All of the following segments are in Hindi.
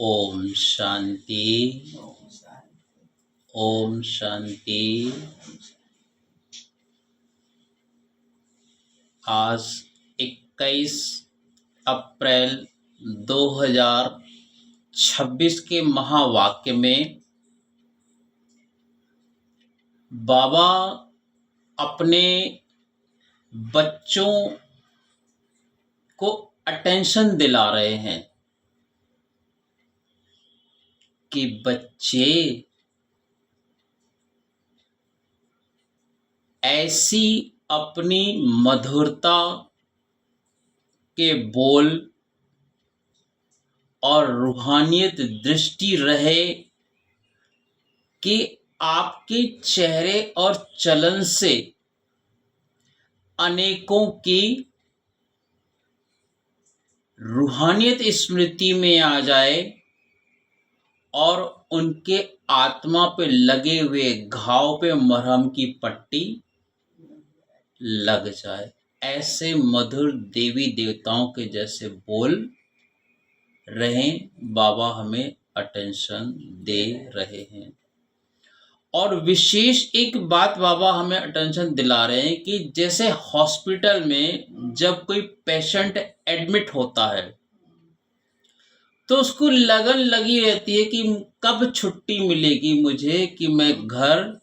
ओम शांति। ओम शांति। आज 21 अप्रैल 2026 के महावाक्य में बाबा अपने बच्चों को अटेंशन दिला रहे हैं कि बच्चे ऐसी अपनी मधुरता के बोल और रूहानियत दृष्टि रहे कि आपके चेहरे और चलन से अनेकों की रूहानियत स्मृति में आ जाए और उनके आत्मा पे लगे हुए घाव पे मरहम की पट्टी लग जाए। ऐसे मधुर देवी देवताओं के जैसे बोल रहें बाबा हमें अटेंशन दे रहे हैं। और विशेष एक बात बाबा हमें अटेंशन दिला रहे हैं कि जैसे हॉस्पिटल में जब कोई पेशेंट एडमिट होता है तो उसको लगन लगी रहती है कि कब छुट्टी मिलेगी मुझे कि मैं घर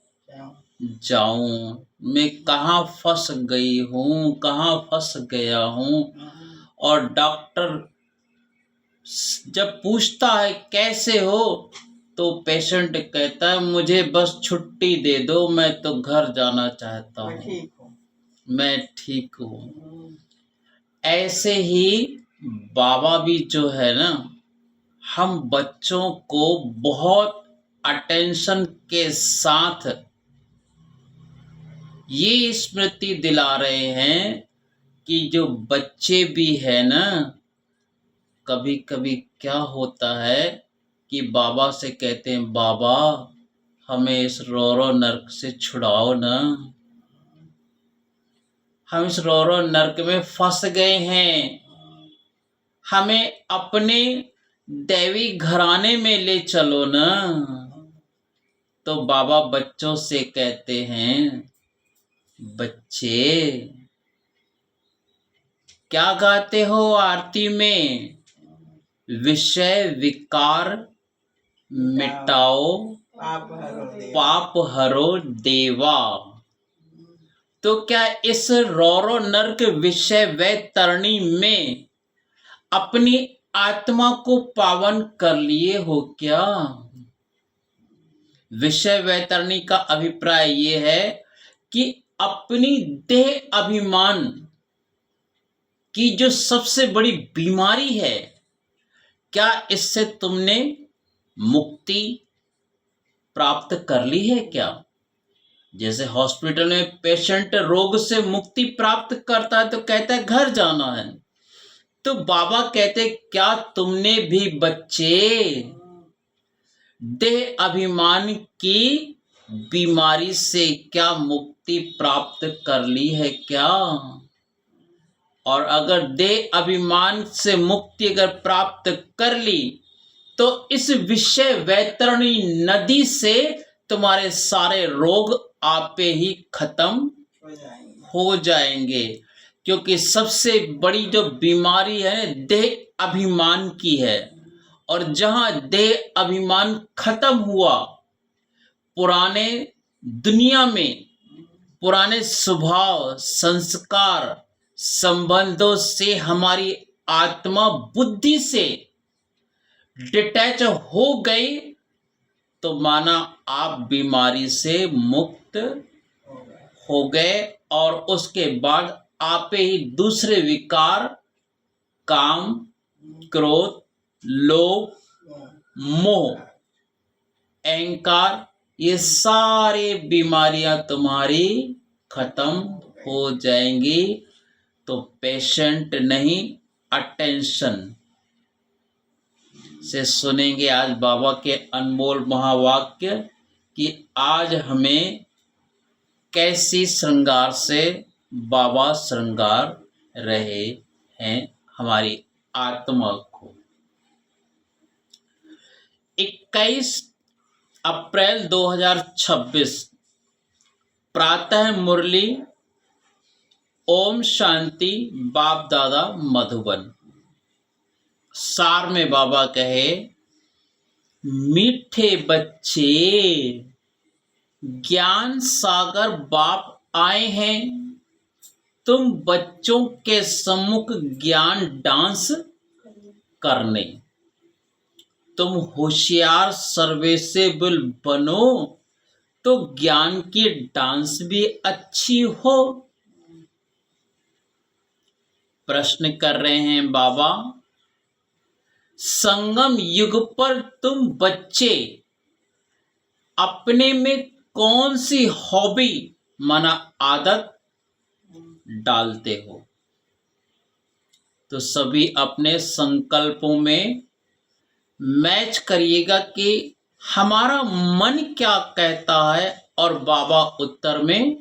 जाऊं, मैं कहाँ फंस गई हूँ, कहाँ फंस गया हूँ। और डॉक्टर जब पूछता है कैसे हो तो पेशेंट कहता है मुझे बस छुट्टी दे दो, मैं तो घर जाना चाहता हूँ, मैं ठीक हूँ। ऐसे ही बाबा भी जो है ना, हम बच्चों को बहुत अटेंशन के साथ ये स्मृति दिला रहे हैं कि जो बच्चे भी है ना, कभी कभी क्या होता है कि बाबा से कहते हैं बाबा हमें इस रोरो नरक से छुड़ाओ ना, हम इस रोरो नरक में फंस गए हैं, हमें अपने दैवी घराने में ले चलो ना। तो बाबा बच्चों से कहते हैं बच्चे क्या गाते हो आरती में, विषय विकार मिटाओ पाप हरो देवा। तो क्या इस रौरो नर्क विषय वैतरणी में अपनी आत्मा को पावन कर लिए हो क्या? विषय वैतरणी का अभिप्राय ये है कि अपनी देह अभिमान की जो सबसे बड़ी बीमारी है, क्या इससे तुमने मुक्ति प्राप्त कर ली है क्या? जैसे हॉस्पिटल में पेशेंट रोग से मुक्ति प्राप्त करता है तो कहता है घर जाना है, तो बाबा कहते क्या तुमने भी बच्चे देह अभिमान की बीमारी से क्या मुक्ति प्राप्त कर ली है क्या? और अगर देह अभिमान से मुक्ति अगर प्राप्त कर ली तो इस विषय वैतरणी नदी से तुम्हारे सारे रोग आपे ही खत्म हो जाएंगे। क्योंकि सबसे बड़ी जो बीमारी है देह अभिमान की है, और जहां देह अभिमान खत्म हुआ, पुराने दुनिया में पुराने स्वभाव संस्कार संबंधों से हमारी आत्मा बुद्धि से डिटैच हो गई, तो माना आप बीमारी से मुक्त हो गए। और उसके बाद आपे ही दूसरे विकार काम क्रोध लोभ मोह अहंकार, ये सारी बीमारियां तुम्हारी खत्म हो जाएंगी। तो पेशेंट नहीं अटेंशन से सुनेंगे आज बाबा के अनमोल महावाक्य कि आज हमें कैसी श्रृंगार से बाबा श्रृंगार रहे हैं हमारी आत्मा को। 21 अप्रैल 2026 प्रातः मुरली ओम शांति बाप दादा मधुबन। सार में बाबा कहे, मीठे बच्चे ज्ञान सागर बाप आए हैं, तुम बच्चों के सम्मुख ज्ञान डांस करने। तुम होशियार सर्विसेबल बनो तो ज्ञान की डांस भी अच्छी हो। प्रश्न कर रहे हैं बाबा, संगम युग पर तुम बच्चे अपने में कौन सी हॉबी माना आदत डालते हो? तो सभी अपने संकल्पों में मैच करिएगा कि हमारा मन क्या कहता है और बाबा उत्तर में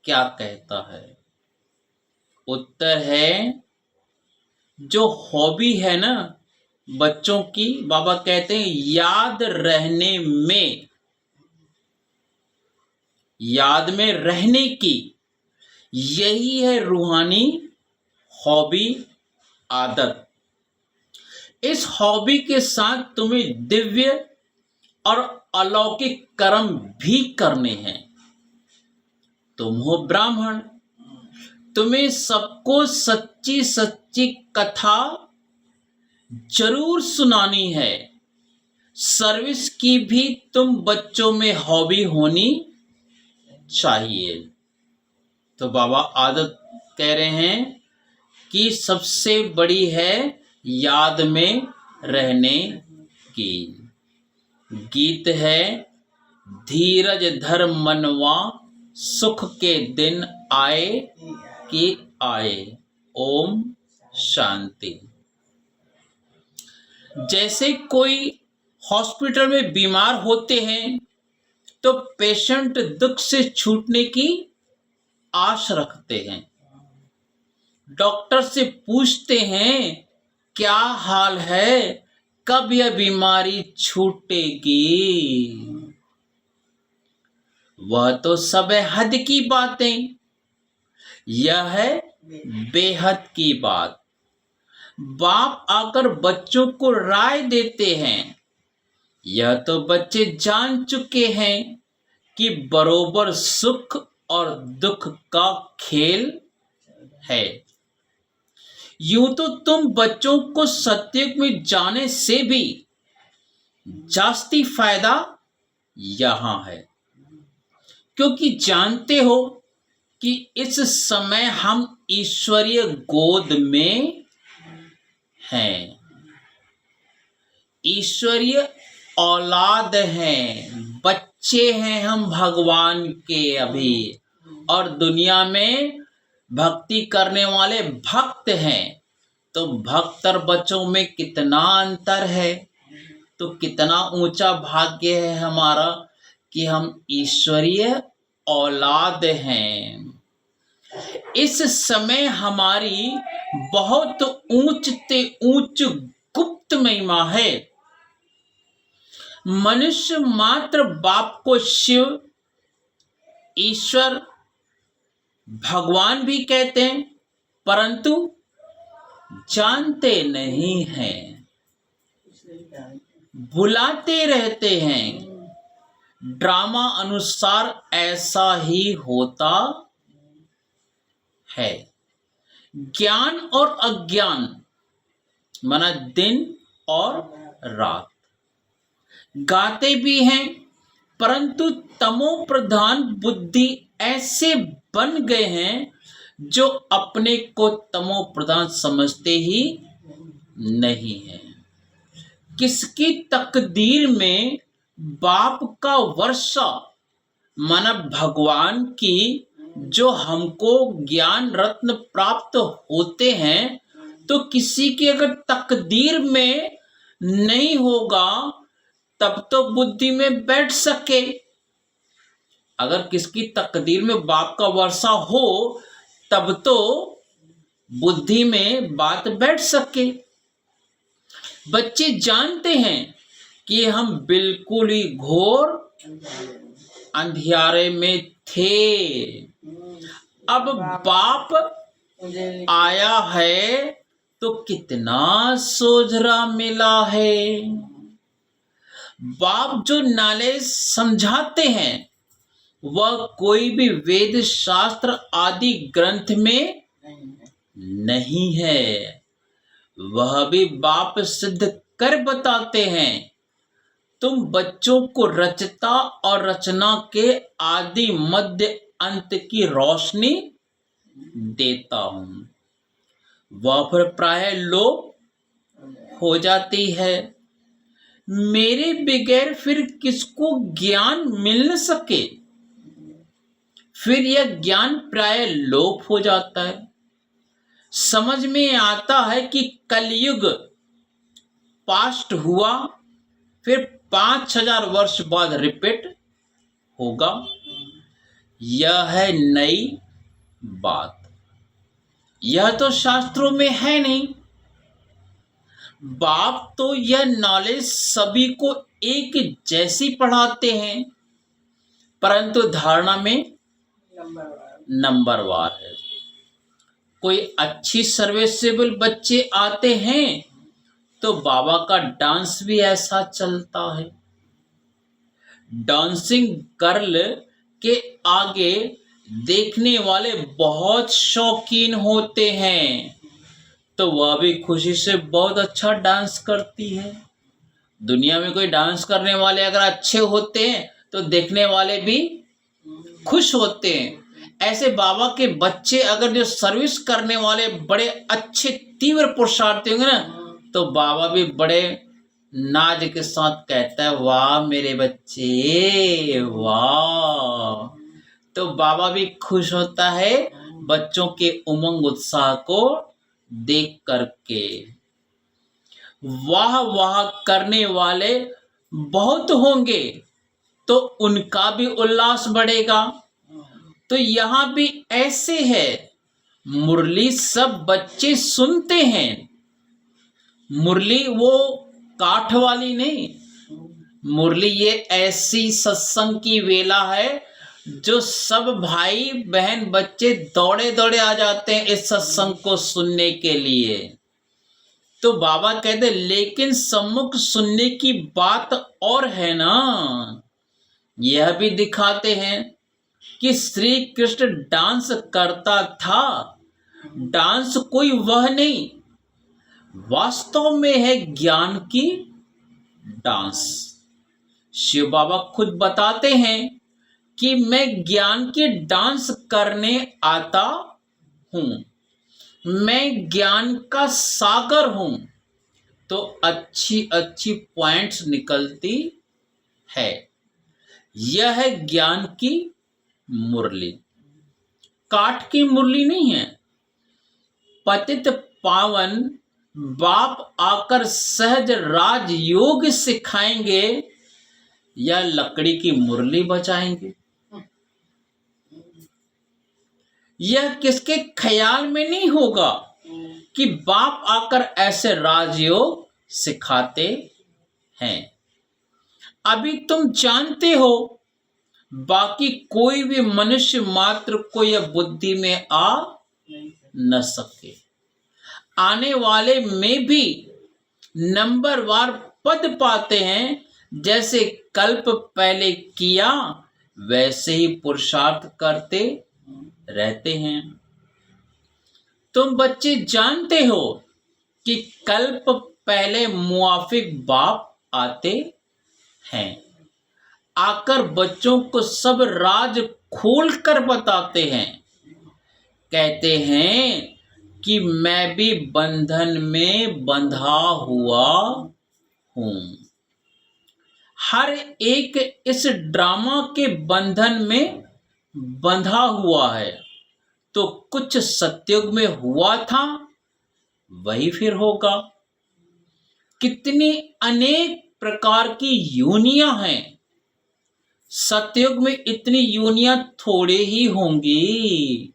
क्या कहता है। उत्तर है, जो हॉबी है ना बच्चों की, बाबा कहते हैं याद रहने में, याद में रहने की, यही है रूहानी हॉबी आदत। इस हॉबी के साथ तुम्हें दिव्य और अलौकिक कर्म भी करने हैं। तुम हो ब्राह्मण, तुम्हें सबको सच्ची सच्ची कथा जरूर सुनानी है। सर्विस की भी तुम बच्चों में हॉबी होनी चाहिए। तो बाबा आदत कह रहे हैं कि सबसे बड़ी है याद में रहने की। गीत है, धीरज धर मनवा सुख के दिन आए कि आए। ओम शांति। जैसे कोई हॉस्पिटल में बीमार होते हैं तो पेशेंट दुख से छूटने की आश रखते हैं। डॉक्टर से पूछते हैं क्या हाल है, कब यह बीमारी छूटेगी। वह तो सब है हद की बातें, यह है बेहद की बात। बाप आकर बच्चों को राय देते हैं, यह तो बच्चे जान चुके हैं कि बरोबर सुख और दुख का खेल है। यूं तो तुम बच्चों को सत्युग में जाने से भी जास्ती फायदा यहां है, क्योंकि जानते हो कि इस समय हम ईश्वरीय गोद में हैं, ईश्वरीय औलाद हैं, बच्चे हैं हम भगवान के अभी, और दुनिया में भक्ति करने वाले भक्त हैं। तो भक्त और बच्चों में कितना अंतर है। तो कितना ऊंचा भाग्य है हमारा कि हम ईश्वरीय औलाद हैं। इस समय हमारी बहुत ऊंचते ऊंच गुप्त महिमा है। मनुष्य मात्र बाप को शिव, ईश्वर, भगवान भी कहते हैं, परंतु जानते नहीं हैं, भुलाते रहते हैं। ड्रामा अनुसार ऐसा ही होता है। ज्ञान और अज्ञान माना दिन और रात गाते भी हैं, परंतु तमो प्रधान बुद्धि ऐसे बन गए हैं जो अपने को तमो प्रधान समझते ही नहीं है। किसकी तकदीर में बाप का वर्षा माना भगवान की जो हमको ज्ञान रत्न प्राप्त होते हैं, तो किसी की अगर तकदीर में नहीं होगा तब तो बुद्धि में बैठ सके। अगर किसकी तकदीर में बाप का वर्षा हो तब तो बुद्धि में बात बैठ सके। बच्चे जानते हैं कि हम बिल्कुल ही घोर अंधियारे में थे। अब बाप आया है तो कितना सोझरा मिला है। बाप जो नॉलेज समझाते हैं वह कोई भी वेद शास्त्र आदि ग्रंथ में नहीं है, वह भी बाप सिद्ध कर बताते हैं। तुम बच्चों को रचता और रचना के आदि मध्य अंत की रोशनी देता हूं, वह फिर प्राय लोप हो जाती है। मेरे बगैर फिर किसको ज्ञान मिल न सके, फिर यह ज्ञान प्राय लोप हो जाता है। समझ में आता है कि कलयुग पास्ट हुआ, फिर 5000 वर्ष बाद रिपीट होगा। यह है नई बात, यह तो शास्त्रों में है नहीं। बाप तो यह नॉलेज सभी को एक जैसी पढ़ाते हैं, परंतु धारणा में नंबरवार है। कोई अच्छी सर्विसेबल बच्चे आते हैं तो बाबा का डांस भी ऐसा चलता है। डांसिंग गर्ल के आगे देखने वाले बहुत शौकीन होते हैं, तो वह भी खुशी से बहुत अच्छा डांस करती है। दुनिया में कोई डांस करने वाले अगर अच्छे होते हैं तो देखने वाले भी खुश होते हैं। ऐसे बाबा के बच्चे अगर जो सर्विस करने वाले बड़े अच्छे तीव्र पुरुषार्थी होंगे ना, तो बाबा भी बड़े नाज के साथ कहता है, वाह मेरे बच्चे वाह। तो बाबा भी खुश होता है बच्चों के उमंग उत्साह को देख करके। वाह वाह करने वाले बहुत होंगे तो उनका भी उल्लास बढ़ेगा। तो यहाँ भी ऐसे है, मुरली सब बच्चे सुनते हैं। मुरली वो काठ वाली नहीं, मुरली ये ऐसी सत्संग की वेला है जो सब भाई बहन बच्चे दौड़े दौड़े आ जाते हैं इस सत्संग को सुनने के लिए। तो बाबा कहते लेकिन सम्मुख सुनने की बात और है ना। यह भी दिखाते हैं कि श्री कृष्ण डांस करता था। डांस कोई वह नहीं, वास्तव में है ज्ञान की डांस। शिव बाबा खुद बताते हैं कि मैं ज्ञान की डांस करने आता हूं, मैं ज्ञान का सागर हूं। तो अच्छी अच्छी पॉइंट्स निकलती है। यह है ज्ञान की मुरली, काठ की मुरली नहीं है। पतित पावन बाप आकर सहज राजयोग सिखाएंगे या लकड़ी की मुरली बजाएंगे। यह किसके ख्याल में नहीं होगा कि बाप आकर ऐसे राजयोग सिखाते हैं। अभी तुम जानते हो, बाकी कोई भी मनुष्य मात्र को यह बुद्धि में आ न सके। आने वाले में भी नंबरवार पद पाते हैं, जैसे कल्प पहले किया वैसे ही पुरुषार्थ करते रहते हैं। तुम बच्चे जानते हो कि कल्प पहले मुआफिक बाप आते हैं, आकर बच्चों को सब राज खोल कर बताते हैं। कहते हैं कि मैं भी बंधन में बंधा हुआ हूं। हर एक इस ड्रामा के बंधन में बंधा हुआ है। तो कुछ सतयुग में हुआ था वही फिर होगा। कितनी अनेक प्रकार की योनियां हैं। सतयुग में इतनी योनियां थोड़े ही होंगी।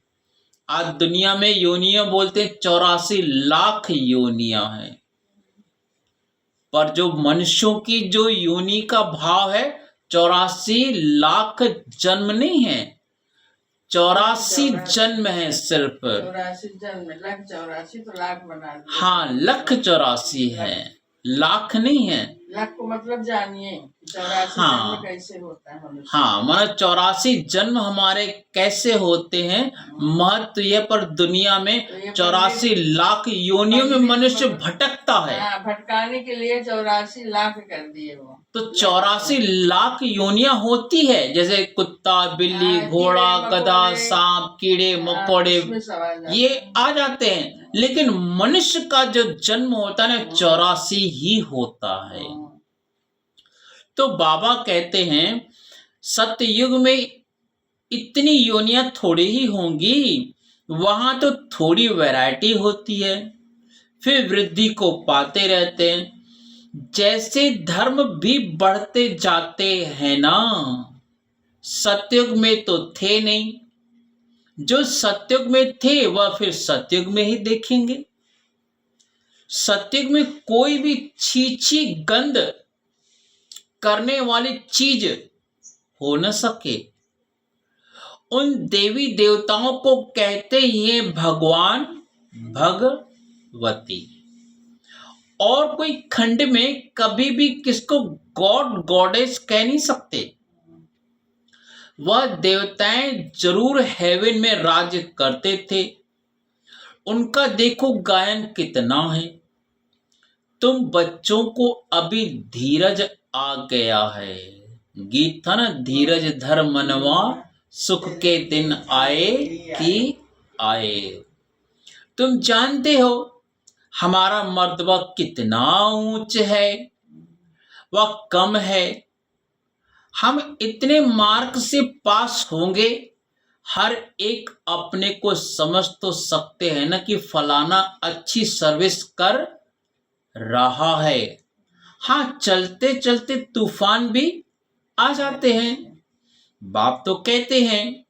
आज दुनिया में योनियां बोलते 84 लाख योनियां हैं। पर जो मनुष्यों की जो योनि का भाव है 84 लाख जन्म नहीं है, 84 जन्म है सिर्फ। 84 जन्म, लाख 84 तो लाख बना दिया। हाँ, लाख 84 है, लाख नहीं है। लाख को मतलब जानिए 84 हाँ, जन्म कैसे होता है मनुष्य। हाँ, मतलब 84 जन्म हमारे कैसे होते हैं, महत्व ये, पर दुनिया में 84 लाख योनियों में मनुष्य भटकता है। भटकाने के लिए 84 लाख कर दिए वो। तो 84 लाख योनियां होती है, जैसे कुत्ता, बिल्ली, घोड़ा, गधा, सांप, कीड़े मकोड़े, ये आ जाते हैं। लेकिन मनुष्य का जो जन्म होता है ना 84 ही होता है। तो बाबा कहते हैं सतयुग में इतनी योनियां थोड़ी ही होंगी, वहां तो थोड़ी वैरायटी होती है, फिर वृद्धि को पाते रहते हैं। जैसे धर्म भी बढ़ते जाते हैं ना, सतयुग में तो थे नहीं, जो सतयुग में थे वह फिर सतयुग में ही देखेंगे। सतयुग में कोई भी छीछी गंध करने वाली चीज हो न सके। उन देवी देवताओं को कहते ही भगवान भगवती, और कोई खंड में कभी भी किसको गॉड गॉडेस कह नहीं सकते। वह देवताएं जरूर हेवन में राज्य करते थे, उनका देखो गायन कितना है। तुम बच्चों को अभी धीरज आ गया है, गीत था ना, धीरज धर मनवा सुख के दिन आए कि आए। तुम जानते हो हमारा मर्तबा कितना ऊंच है, वह कम है। हम इतने मार्क से पास होंगे, हर एक अपने को समझ तो सकते हैं ना कि फलाना अच्छी सर्विस कर रहा है। हाँ, चलते चलते तूफान भी आ जाते हैं। बाप तो कहते हैं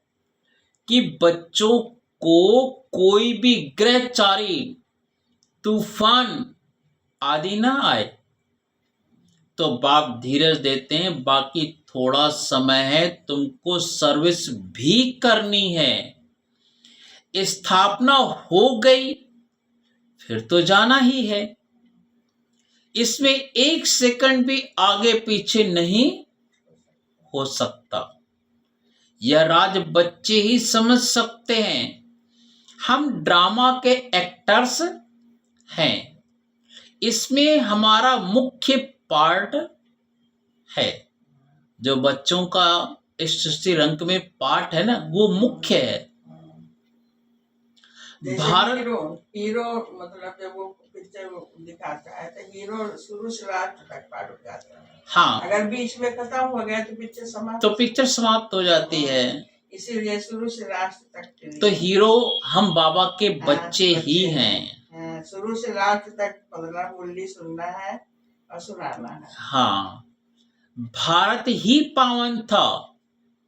कि बच्चों को कोई भी ग्रहचारी तूफान आदि ना आए, तो बाप धीरज देते हैं, बाकी थोड़ा समय है, तुमको सर्विस भी करनी है। स्थापना हो गई फिर तो जाना ही है, इसमें 1 सेकंड भी आगे पीछे नहीं हो सकता। यह राज बच्चे ही समझ सकते हैं, हम ड्रामा के एक्टर्स हैं, इसमें हमारा मुख्य पार्ट है। जो बच्चों का इस सृष्टि रंग में पार्ट है ना, वो मुख्य है। भारत हीरो मतलब जब वो पिक्चर दिखाता है तो हीरो शुरू से लास्ट तक पार्ट हो जाता है। हाँ, अगर बीच में खत्म हो गया तो पिक्चर समाप्त हो जाती है। इसीलिए शुरू से लास्ट तक तो हीरो हम बाबा के बच्चे ही हैं। शुरू से लास्ट तक 15 बोली सुनना है और सुनाना है। हाँ, भारत ही पावन था,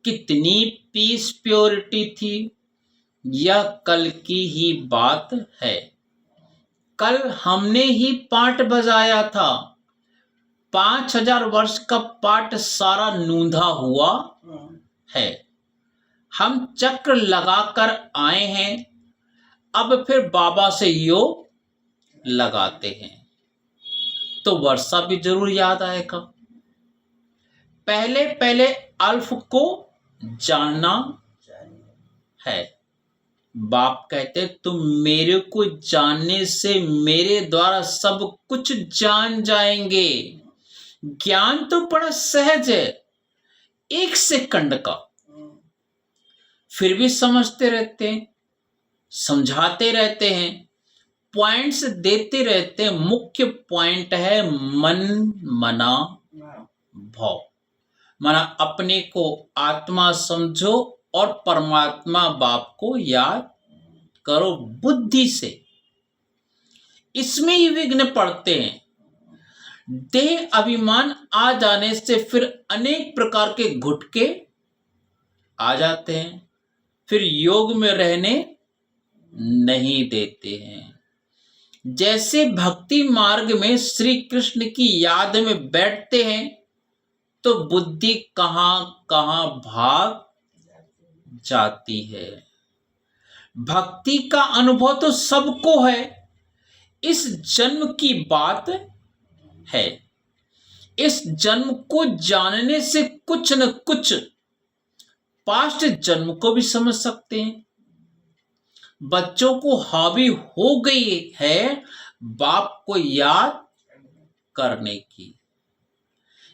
कितनी पीस प्योरिटी थी, यह कल की ही बात है। कल हमने ही पाठ बजाया था, 5000 वर्ष का पाठ सारा नूंधा हुआ है। हम चक्र लगाकर आए हैं, अब फिर बाबा से योग लगाते हैं, तो वर्षा भी जरूर याद आएगा। पहले पहले अल्फ को जानना है। बाप कहते तुम मेरे को जानने से मेरे द्वारा सब कुछ जान जाएंगे। ज्ञान तो बड़ा सहज है, 1 सेकंड का, फिर भी समझते रहते हैं, समझाते रहते हैं, पॉइंट्स देते रहते हैं। मुख्य पॉइंट है मन मना भाव। माना अपने को आत्मा समझो और परमात्मा बाप को याद करो बुद्धि से। इसमें ही विघ्न पड़ते हैं। देह अभिमान आ जाने से फिर अनेक प्रकार के घुटके आ जाते हैं, फिर योग में रहने नहीं देते हैं। जैसे भक्ति मार्ग में श्री कृष्ण की याद में बैठते हैं तो बुद्धि कहाँ कहाँ भाग जाती है। भक्ति का अनुभव तो सबको है, इस जन्म की बात है। इस जन्म को जानने से कुछ न कुछ पास्ट जन्म को भी समझ सकते हैं। बच्चों को हावी हो गई है बाप को याद करने की।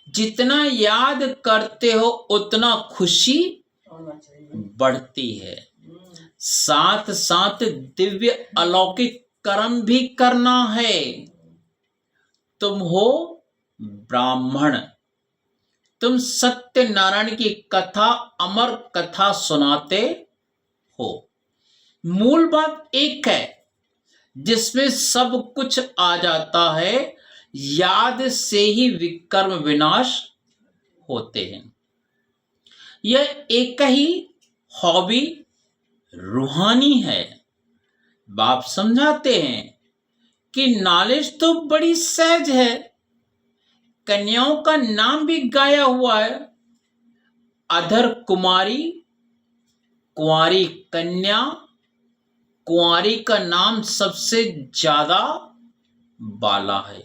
जितना याद करते हो उतना खुशी होना चाहिए। बढ़ती है। साथ साथ दिव्य अलौकिक कर्म भी करना है। तुम हो ब्राह्मण, तुम सत्यनारायण की कथा, अमर कथा सुनाते हो। मूल बात एक है जिसमें सब कुछ आ जाता है। याद से ही विकर्म विनाश होते हैं। यह एक ही हॉबी रूहानी है। बाप समझाते हैं कि नॉलेज तो बड़ी सहज है। कन्याओं का नाम भी गाया हुआ है। अधर कुमारी, कुंवारी कन्या, कुंवारी का नाम सबसे ज्यादा बाला है।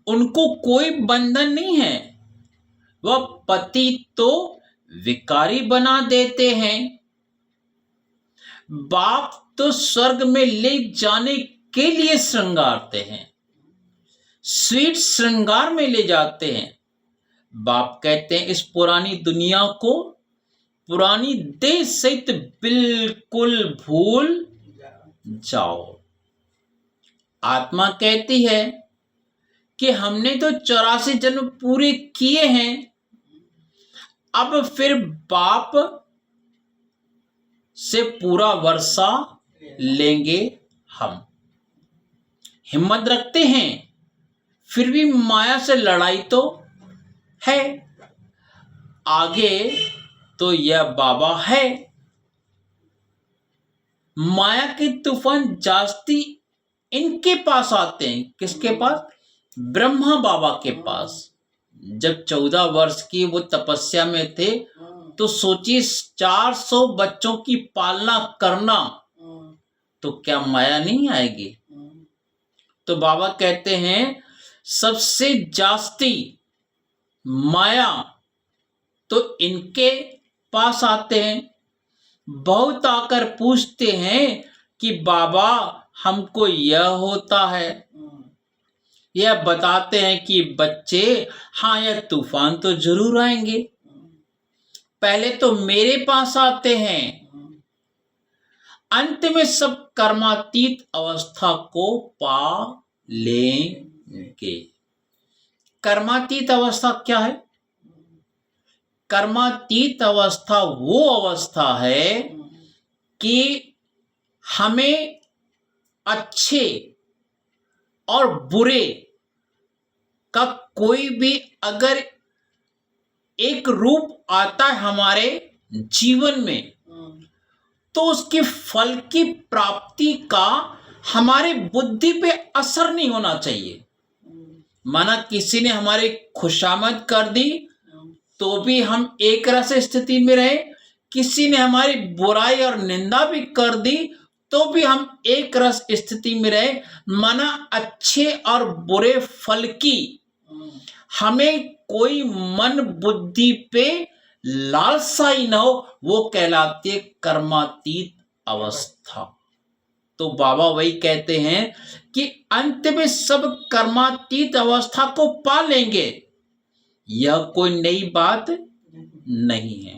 उनको कोई बंधन नहीं है। वह पति तो विकारी बना देते हैं। बाप तो स्वर्ग में ले जाने के लिए श्रृंगारते हैं, स्वीट श्रृंगार में ले जाते हैं। बाप कहते हैं इस पुरानी दुनिया को, पुरानी देह सहित बिल्कुल भूल जाओ। आत्मा कहती है कि हमने तो 84 जन्म पूरे किए हैं, अब फिर बाप से पूरा वर्षा लेंगे हम। हिम्मत रखते हैं, फिर भी माया से लड़ाई तो है। आगे तो यह बाबा है। माया के तूफान जास्ती इनके पास आते हैं। किसके पास? ब्रह्मा बाबा के पास। जब 14 वर्ष की वो तपस्या में थे तो सोचिए 400 बच्चों की पालना करना, तो क्या माया नहीं आएगी? तो बाबा कहते हैं सबसे जास्ती माया तो इनके पास आते हैं। बहुत आकर पूछते हैं कि बाबा हमको यह होता है। यह बताते हैं कि बच्चे, हाँ यह तूफान तो जरूर आएंगे, पहले तो मेरे पास आते हैं, अंत में सब कर्मातीत अवस्था को पा लेंगे। कर्मातीत अवस्था क्या है? कर्मातीत अवस्था वो अवस्था है कि हमें अच्छे और बुरे का कोई भी अगर एक रूप आता है हमारे जीवन में, तो उसके फल की प्राप्ति का हमारे बुद्धि पे असर नहीं होना चाहिए। माना किसी ने हमारी खुशामद कर दी तो भी हम एक रस स्थिति में रहे, किसी ने हमारी बुराई और निंदा भी कर दी तो भी हम एक रस स्थिति में रहे। माना अच्छे और बुरे फल की हमें कोई मन बुद्धि पे लालसा ही न हो, वो कहलाती है कर्मातीत अवस्था। तो बाबा वही कहते हैं कि अंत में सब कर्मातीत अवस्था को पा लेंगे। यह कोई नई बात नहीं है।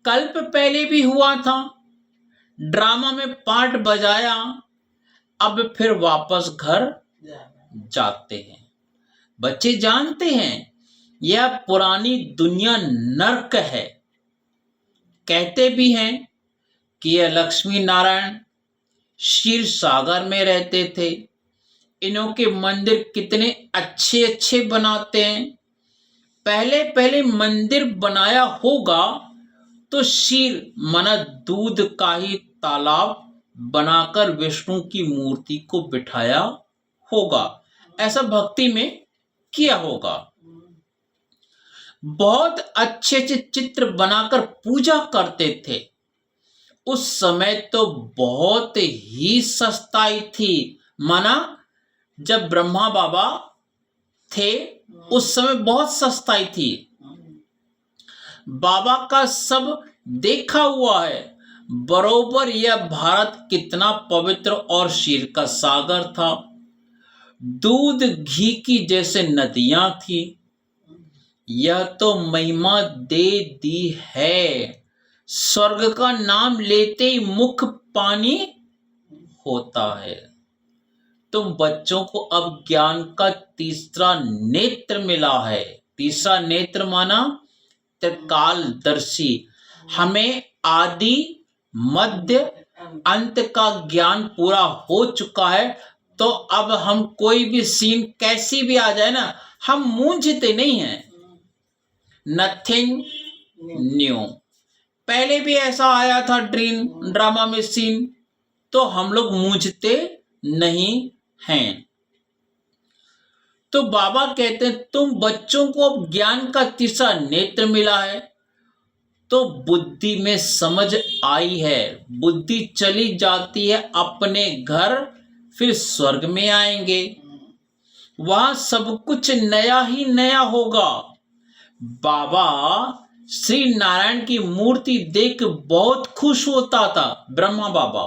कल्प पहले भी हुआ था, ड्रामा में पार्ट बजाया, अब फिर वापस घर जाते हैं। बच्चे जानते हैं यह पुरानी दुनिया नर्क है। कहते भी हैं कि यह लक्ष्मी नारायण क्षीर सागर में रहते थे। इन्हों के मंदिर कितने अच्छे अच्छे बनाते हैं। पहले पहले मंदिर बनाया होगा तो क्षीर माना दूध का ही तालाब बनाकर विष्णु की मूर्ति को बिठाया होगा, ऐसा भक्ति में किया होगा। बहुत अच्छे अच्छे चित्र बनाकर पूजा करते थे। उस समय तो बहुत ही सस्ताई थी, माना जब ब्रह्मा बाबा थे उस समय बहुत सस्ताई थी। बाबा का सब देखा हुआ है, बरोबर यह भारत कितना पवित्र और क्षीर का सागर था, दूध घी की जैसे नदियां थी। यह तो महिमा दे दी है, स्वर्ग का नाम लेते ही मुख पानी होता है। तुम बच्चों को अब ज्ञान का तीसरा नेत्र मिला है। तीसरा नेत्र माना त्रिकालदर्शी। हमें आदि मध्य अंत का ज्ञान पूरा हो चुका है, तो अब हम कोई भी सीन कैसी भी आ जाए ना, हम मूंझते नहीं हैं। Nothing new. पहले भी ऐसा आया था ड्रामा में सीन, तो हम लोग मूंझते नहीं हैं। तो बाबा कहते हैं तुम बच्चों को अब ज्ञान का तीसरा नेत्र मिला है, तो बुद्धि में समझ आई है। बुद्धि चली जाती है अपने घर, फिर स्वर्ग में आएंगे, वहां सब कुछ नया ही नया होगा। बाबा श्री नारायण की मूर्ति देख बहुत खुश होता था। ब्रह्मा बाबा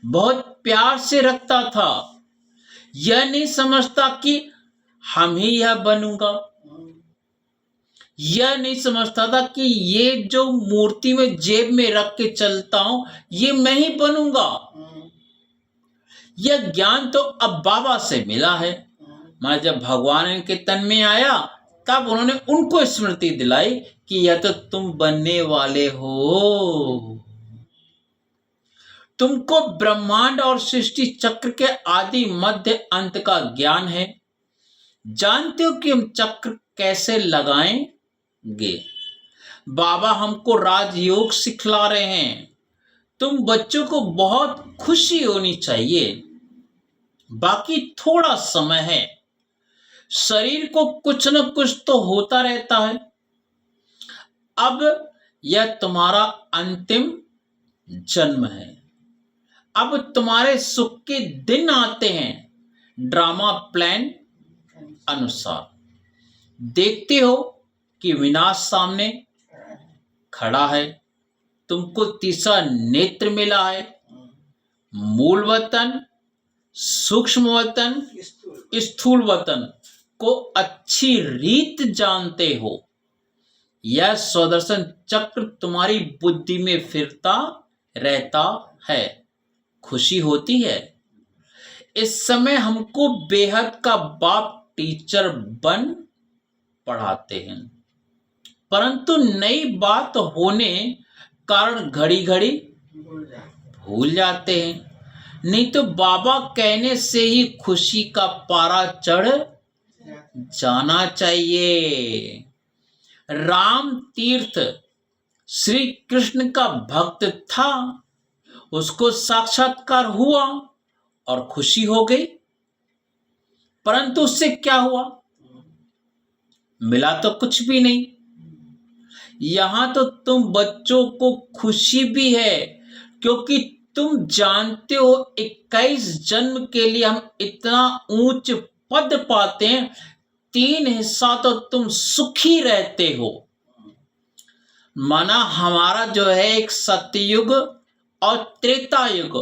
बहुत प्यार से रखता था। यह नहीं समझता कि हम ही यह बनूंगा, यह नहीं समझता था कि ये जो मूर्ति में जेब में रख के चलता हूं ये मैं ही बनूंगा। यह ज्ञान तो अब बाबा से मिला है। मैं जब भगवान इनके तन में आया तब उन्होंने उनको स्मृति दिलाई कि यह तो तुम बनने वाले हो। तुमको ब्रह्मांड और सृष्टि चक्र के आदि मध्य अंत का ज्ञान है। जानते हो कि हम चक्र कैसे लगाएंगे? बाबा हमको राजयोग सिखला रहे हैं। तुम बच्चों को बहुत खुशी होनी चाहिए। बाकी थोड़ा समय है, शरीर को कुछ न कुछ तो होता रहता है। अब यह तुम्हारा अंतिम जन्म है। अब तुम्हारे सुख के दिन आते हैं ड्रामा प्लान अनुसार। देखते हो कि विनाश सामने खड़ा है। तुमको तीसरा नेत्र मिला है। मूल वतन, सूक्ष्म वतन, स्थूल वतन को अच्छी रीत जानते हो। यह स्वदर्शन चक्र तुम्हारी बुद्धि में फिरता रहता है। खुशी होती है। इस समय हमको बेहद का बाप टीचर बन पढ़ाते हैं, परंतु नई बात होने कारण घड़ी घड़ी भूल जाते हैं। नहीं तो बाबा कहने से ही खुशी का पारा चढ़ जाना चाहिए। राम तीर्थ श्री कृष्ण का भक्त था, उसको साक्षात्कार हुआ और खुशी हो गई, परंतु उससे क्या हुआ? मिला तो कुछ भी नहीं। यहां तो तुम बच्चों को खुशी भी है, क्योंकि तुम जानते हो 21 जन्म के लिए हम इतना ऊंच पद पाते हैं। 3 हिस्सा तो तुम सुखी रहते हो। माना हमारा जो है एक सत्ययुग और त्रेता युग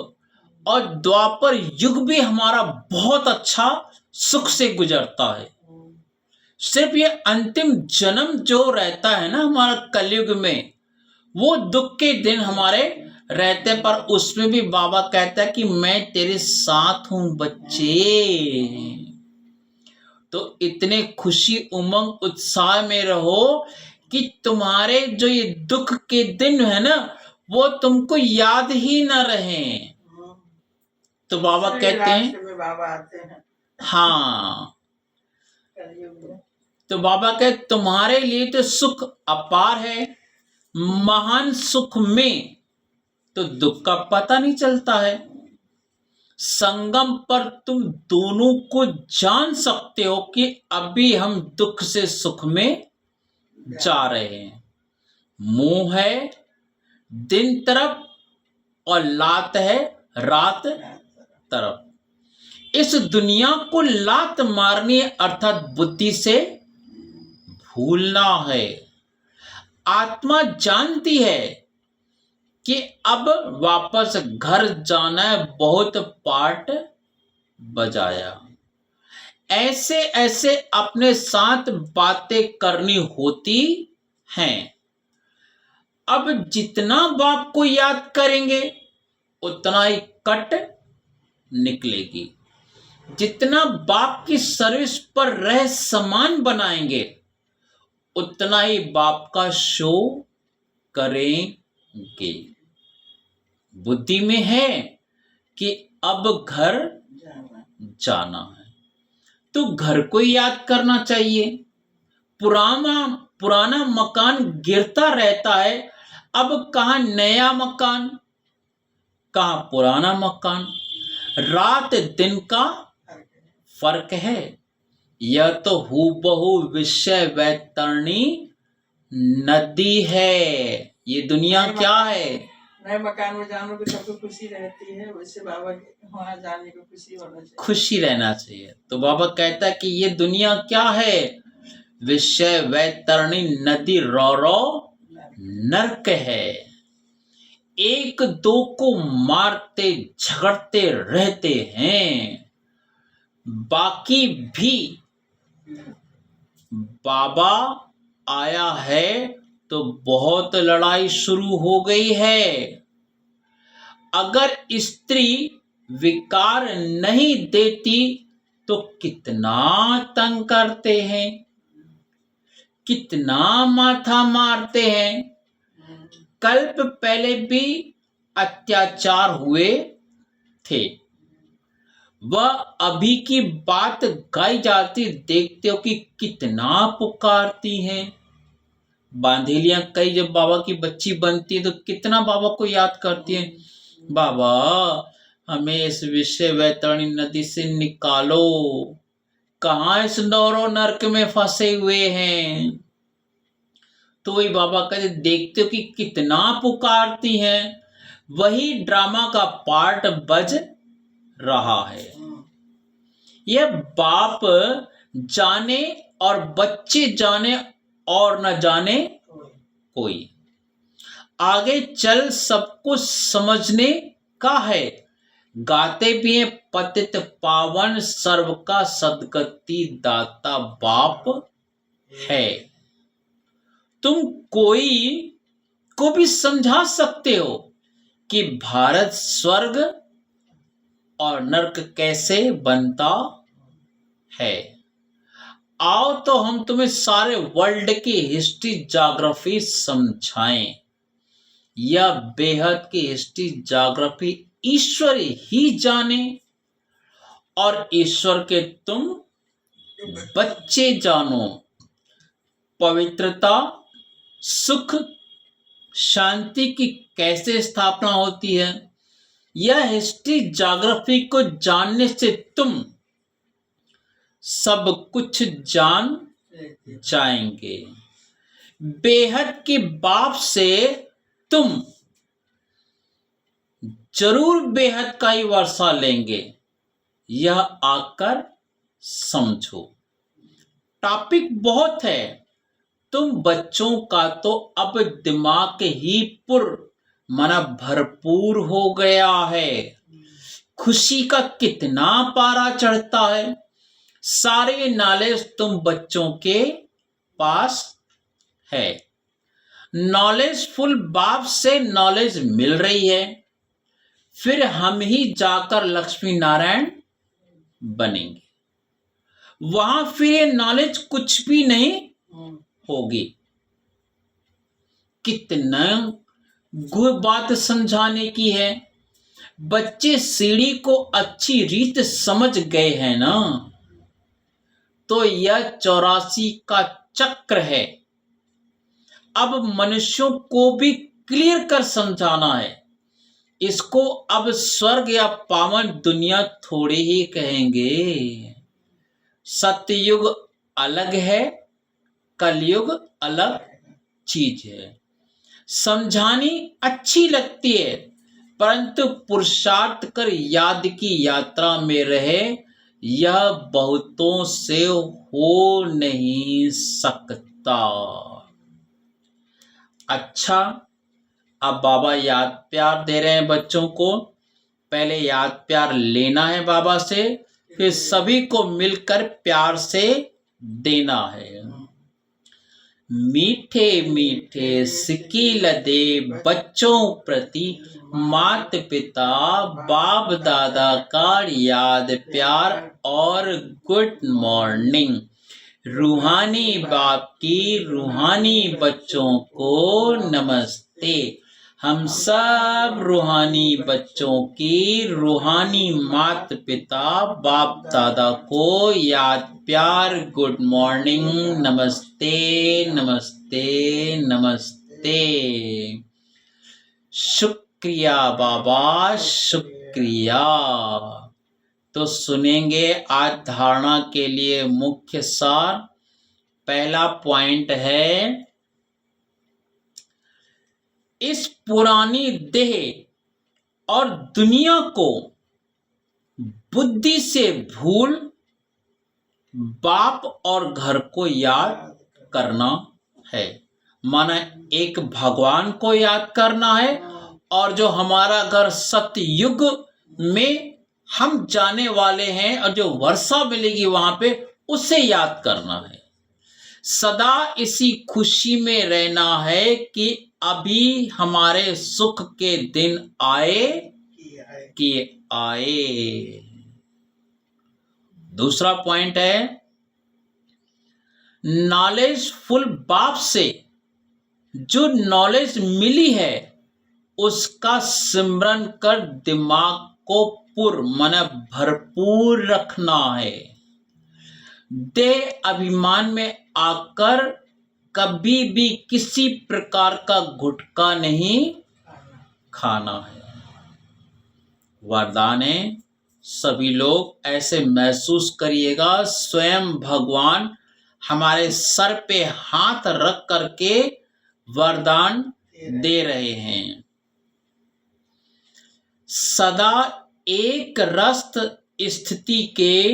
और द्वापर युग भी हमारा बहुत अच्छा सुख से गुजरता है। सिर्फ ये अंतिम जन्म जो रहता है ना हमारा कलयुग में, वो दुख के दिन हमारे रहते, पर उसमें भी बाबा कहता है कि मैं तेरे साथ हूं बच्चे। तो इतने खुशी उमंग उत्साह में रहो कि तुम्हारे जो ये दुख के दिन है ना वो तुमको याद ही न रहे। तो बाबा कहते हैं, बाबा आते हैं। हाँ, तो बाबा कहते तुम्हारे लिए तो सुख अपार है। महान सुख में तो दुख का पता नहीं चलता है। संगम पर तुम दोनों को जान सकते हो कि अभी हम दुख से सुख में जा रहे हैं। मोह है दिन तरफ और लात है रात तरफ। इस दुनिया को लात मारनी अर्थात बुद्धि से भूलना है। आत्मा जानती है कि अब वापस घर जाना है, बहुत पाठ बजाया। ऐसे ऐसे अपने साथ बातें करनी होती हैं। अब जितना बाप को याद करेंगे उतना ही कट निकलेगी। जितना बाप की सर्विस पर रह समान बनाएंगे उतना ही बाप का शो करेंगे। बुद्धि में है कि अब घर जाना है तो घर को याद करना चाहिए। पुराना मकान गिरता रहता है, अब कहाँ नया मकान, कहाँ पुराना मकान। रात दिन का फर्क है। यह तो हूबहू विषय वैतरणी नदी है। ये दुनिया क्या है? नए मकान में जाने की सबको खुशी रहती है, वैसे बाबा के वहां जाने की खुशी होना चाहिए, खुशी रहना चाहिए। तो बाबा कहता है कि ये दुनिया क्या है? विषय वैतरणी नदी रो रो नरक है। एक दो को मारते झगड़ते रहते हैं, बाकी भी बाबा आया है तो बहुत लड़ाई शुरू हो गई है। अगर स्त्री विकार नहीं देती तो कितना तंग करते हैं, कितना माथा मारते हैं। कल्प पहले भी अत्याचार हुए थे। वह अभी की बात गाई जाती, देखते हो कि कितना पुकारती हैं। बांधेलियां कई जब बाबा की बच्ची बनती है तो कितना बाबा को याद करती है, बाबा हमें इस विषय वैतरणी नदी से निकालो, कहाँ इस नौरो नरक में फंसे हुए हैं। तो वही बाबा कहते देखते हो कि कितना पुकारती हैं। वही ड्रामा का पार्ट बज रहा है। यह बाप जाने और बच्चे जाने और न जाने कोई। आगे चल सब कुछ समझने का है। गाते भी हैं पतित पावन सर्व का सदगति दाता बाप है। तुम कोई को भी समझा सकते हो कि भारत स्वर्ग और नरक कैसे बनता है। आओ तो हम तुम्हें सारे वर्ल्ड की हिस्ट्री ज्योग्राफी समझाएं। यह बेहद की हिस्ट्री ज्योग्राफी ईश्वर ही जाने और ईश्वर के तुम बच्चे जानो। पवित्रता सुख शांति की कैसे स्थापना होती है, यह हिस्ट्री ज्योग्राफी को जानने से तुम सब कुछ जान जाएंगे। बेहद के बाप से तुम जरूर बेहद का ही वर्षा लेंगे, यह आकर समझो। टॉपिक बहुत है, तुम बच्चों का तो अब दिमाग ही मना भरपूर हो गया है। खुशी का कितना पारा चढ़ता है। सारे नॉलेज तुम बच्चों के पास है। नॉलेजफुल बाप से नॉलेज मिल रही है, फिर हम ही जाकर लक्ष्मी नारायण बनेंगे। वहां फिर ये नॉलेज कुछ भी नहीं होगी। कितना बात समझाने की है। बच्चे सीढ़ी को अच्छी रीत समझ गए हैं ना, तो यह 84 का चक्र है। अब मनुष्यों को भी क्लियर कर समझाना है। इसको अब स्वर्ग या पावन दुनिया थोड़ी ही कहेंगे। सतयुग अलग है, कलयुग अलग चीज है। समझानी अच्छी लगती है, परंतु पुरुषार्थ कर याद की यात्रा में रहे, यह बहुतों से हो नहीं सकता। अच्छा, अब बाबा याद प्यार दे रहे हैं बच्चों को। पहले याद प्यार लेना है बाबा से, फिर सभी को मिलकर प्यार से देना है। मीठे मीठे सिकील दे बच्चों प्रति मात पिता बाप दादा का याद प्यार और गुड मॉर्निंग। रूहानी बाप की रूहानी बच्चों को नमस्ते। हम सब रूहानी बच्चों की रूहानी मात पिता बाप दादा को याद प्यार गुड मॉर्निंग, नमस्ते नमस्ते नमस्ते। शुक्रिया बाबा, शुक्रिया। तो सुनेंगे आज धारणा के लिए मुख्य सार। पहला पॉइंट है, इस पुरानी देह और दुनिया को बुद्धि से भूल बाप और घर को याद करना है। माना एक भगवान को याद करना है, और जो हमारा घर सतयुग में हम जाने वाले हैं और जो वर्षा मिलेगी वहां पे, उसे याद करना है। सदा इसी खुशी में रहना है कि अभी हमारे सुख के दिन आए कि आए। दूसरा पॉइंट है, नॉलेजफुल बाप से जो नॉलेज मिली है उसका सिमरन कर दिमाग को माने भरपूर रखना है। देह अभिमान में आकर कभी भी किसी प्रकार का गुटखा नहीं खाना है। वरदान है, सभी लोग ऐसे महसूस करिएगा स्वयं भगवान हमारे सर पे हाथ रख करके वरदान दे रहे हैं। सदा एक रस स्थिति के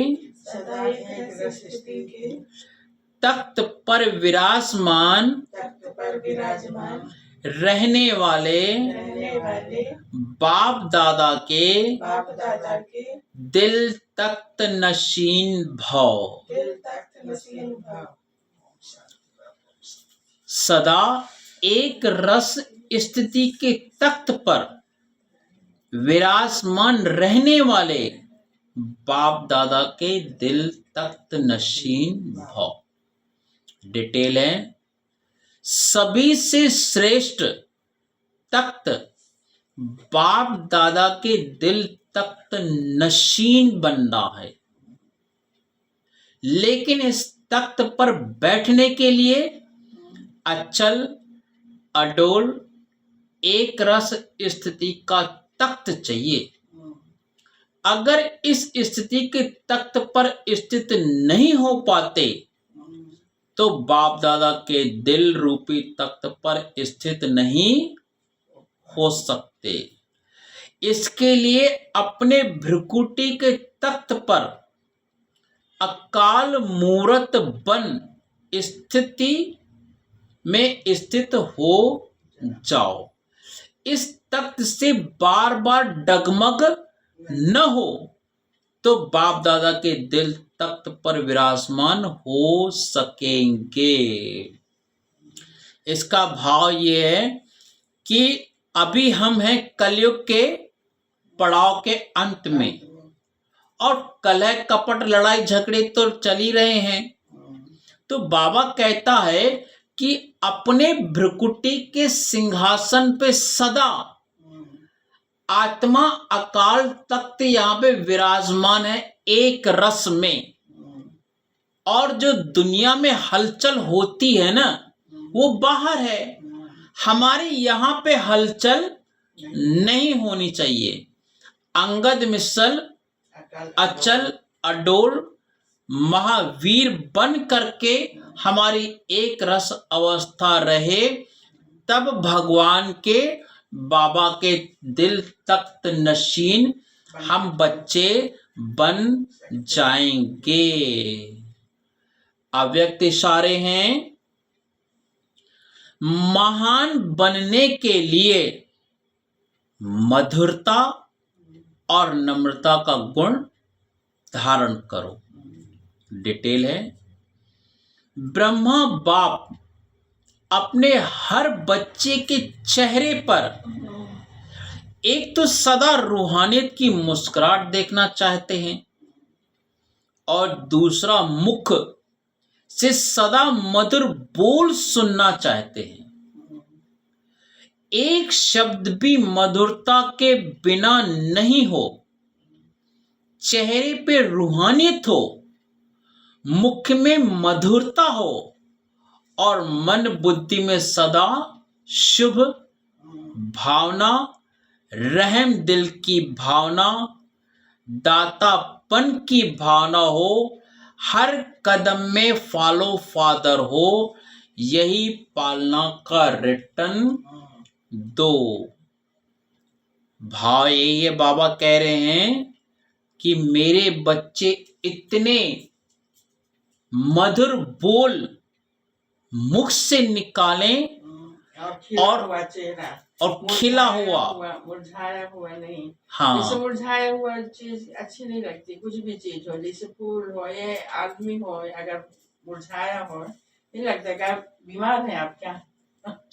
तख्त पर विराजमान रहने वाले बाप दादा के दिल तख्त नशीन भाव। सदा एक रस स्थिति के तख्त पर विराजमान रहने वाले बाप दादा के दिल तख्त नशीन भाव। डिटेल है, सभी से श्रेष्ठ तख्त बाप दादा के दिल तख्त नशीन बनना है। लेकिन इस तख्त पर बैठने के लिए अचल अडोल एक रस स्थिति का तख्त चाहिए। अगर इस स्थिति के तख्त पर स्थित नहीं हो पाते तो बाप दादा के दिल रूपी तख्त पर स्थित नहीं हो सकते। इसके लिए अपने भ्रुकुटी के तख्त पर अकाल मूर्त बन स्थिति में स्थित हो जाओ। इस तख्त से बार बार डगमग न हो तो बाप दादा के दिल तख्त पर विराजमान हो सकेंगे। इसका भाव ये है कि अभी हम हैं कलयुग के पड़ाव के अंत में, और कलह कपट लड़ाई झगड़े तो चल ही रहे हैं। तो बाबा कहता है कि अपने भ्रुकुटी के सिंहासन पे सदा आत्मा अकाल तख्त यहाँ पे विराजमान है एक रस में। और जो दुनिया में हलचल होती है ना, वो बाहर है। हमारे यहाँ पे हलचल नहीं होनी चाहिए। अंगद मिसल अकल अचल अडोल महावीर बन करके हमारी एक रस अवस्था रहे, तब भगवान के बाबा के दिल तख्त नशीन हम बच्चे बन जाएंगे। अव्यक्त इशारे हैं। महान बनने के लिए मधुरता और नम्रता का गुण धारण करो। डिटेल है। ब्रह्मा बाप अपने हर बच्चे के चेहरे पर एक तो सदा रूहानियत की मुस्कुराहट देखना चाहते हैं और दूसरा मुख से सदा मधुर बोल सुनना चाहते हैं। एक शब्द भी मधुरता के बिना नहीं हो। चेहरे पे रूहानियत हो, मुख में मधुरता हो और मन बुद्धि में सदा शुभ भावना, रहम दिल की भावना, दातापन की भावना हो, हर कदम में फॉलो फादर हो, यही पालना का रिटर्न दो। भाव यही है, बाबा कह रहे हैं कि मेरे बच्चे इतने मधुर बोल मुख से निकालें और खिला हुआ मुरझाया हुआ नहीं। हाँ, जैसे मुरझाया हुआ चीज अच्छी नहीं लगती। कुछ भी चीज हो, जैसे फूल हो या आदमी हो, अगर मुरझाया हो नहीं लगता। क्या बीमार है आप? क्या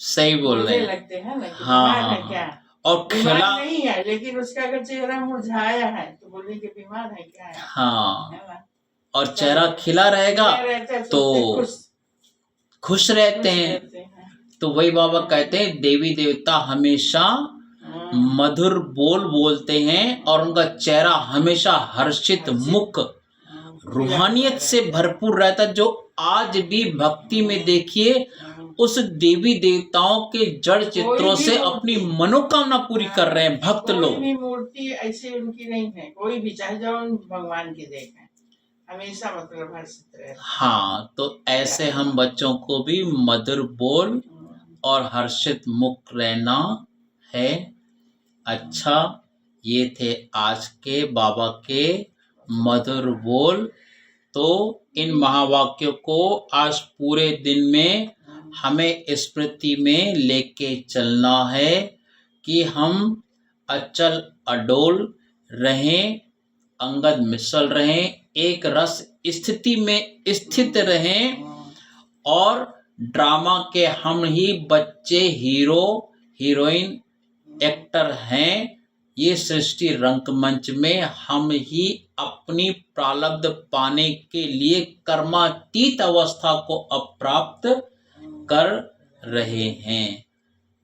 सही बोल रहे हैं, लगते हैं ना कि हाँ, बीमार है हाँ, क्या? और खिला नहीं है, लेकिन उसका अगर चेहरा मुरझाया है तो बोलिए कि बीमार है क्या है? हाँ, है ना? और चेहरा खिला रहेगा तो खुश रहते हैं। तो वही बाबा कहते हैं देवी देवता हमेशा मधुर बोल बोलते हैं और उनका चेहरा हमेशा हर्षित मुख रूहानियत से भरपूर रहता है। जो आज भी भक्ति में देखिए उस देवी देवताओं के जड़ चित्रों से अपनी मनोकामना पूरी कर रहे हैं भक्त लोग। कोई भी मूर्ति ऐसी उनकी नहीं है, कोई भी, चाहे जो भगवान की देखें, हमेशा मतलब हर्षित रहे। हाँ, तो ऐसे हम बच्चों को भी मधुर बोल और हर्षित मुख रहना है। अच्छा, ये थे आज के बाबा के मधुर बोल। तो इन महावाक्यों को आज पूरे दिन में हमें स्मृति में लेके चलना है कि हम अचल अडोल रहें, अंगद मिसल रहें, एक रस स्थिति में स्थित रहें और ड्रामा के हम ही बच्चे हीरो हीरोइन एक्टर हैं। ये सृष्टि रंगमंच में हम ही अपनी प्रारब्ध पाने के लिए कर्मातीत अवस्था को अप्राप्त कर रहे हैं।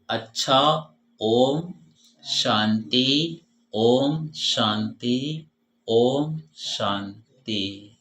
अच्छा, ओम शांति, ओम शांति, ओम शांति।